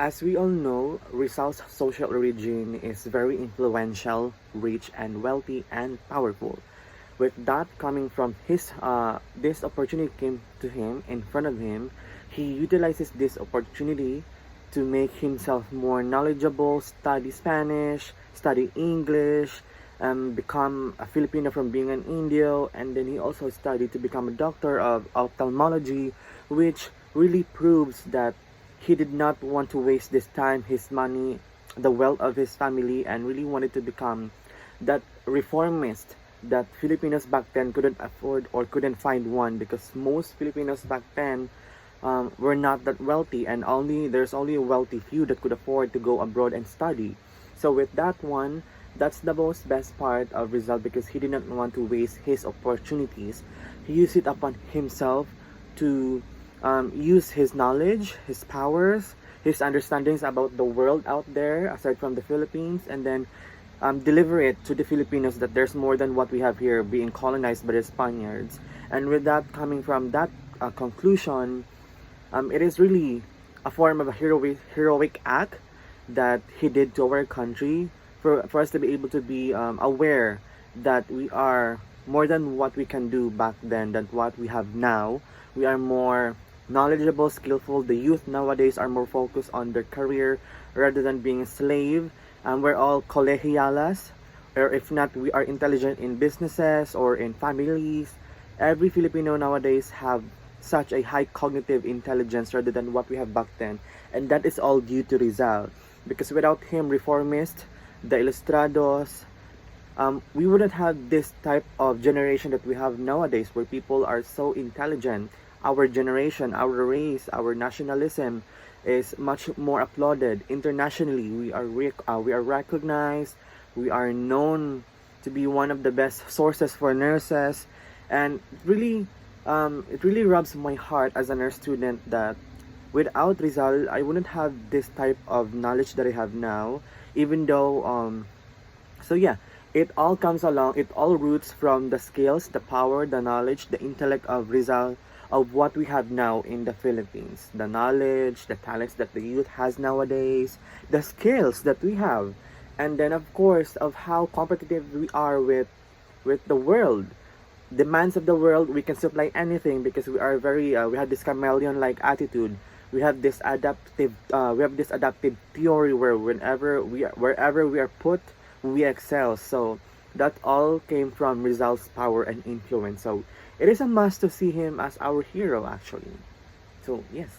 As we all know, Rizal's social origin is very influential, rich and wealthy and powerful. With that coming from this opportunity came to him in front of him, he utilizes this opportunity to make himself more knowledgeable, study Spanish, study English, become a Filipino from being an Indio, and then he also studied to become a doctor of ophthalmology, which really proves that he did not want to waste this time, his money, the wealth of his family, and really wanted to become that reformist that Filipinos back then couldn't afford or couldn't find one, because most Filipinos back then were not that wealthy, and there's only a wealthy few that could afford to go abroad and study. So with that one, that's the most best part of Rizal, because he did not want to waste his opportunities. He used it upon himself to use his knowledge, his powers, his understandings about the world out there aside from the Philippines, and then deliver it to the Filipinos that there's more than what we have here being colonized by the Spaniards. And with that coming from that conclusion, it is really a form of a heroic act that he did to our country, for us to be able to be aware that we are more than what we can do back then than what we have now. We are more knowledgeable, skillful. The youth nowadays are more focused on their career rather than being a slave. We're all colegialas, or if not, we are intelligent in businesses or in families. Every Filipino nowadays have such a high cognitive intelligence rather than what we have back then, and that is all due to Rizal. Because without him, reformist, the Ilustrados, we wouldn't have this type of generation that we have nowadays, where people are so intelligent. Our generation, our race, our nationalism is much more applauded internationally. We are recognized. We are known to be one of the best sources for nurses, and it really rubs my heart as a nurse student that without Rizal, I wouldn't have this type of knowledge that I have now. Even though, so yeah, it all comes along. It all roots from the skills, the power, the knowledge, the intellect of Rizal, of what we have now in the Philippines. The knowledge, the talents that the youth has nowadays, the skills that we have, and then of course of how competitive we are with the world. Demands of the world, we can supply anything because we are very we have this chameleon like attitude. We have this adaptive theory where wherever we are put, we excel. So that all came from Rizal's power and influence. So it is a must to see him as our hero, actually. So yes.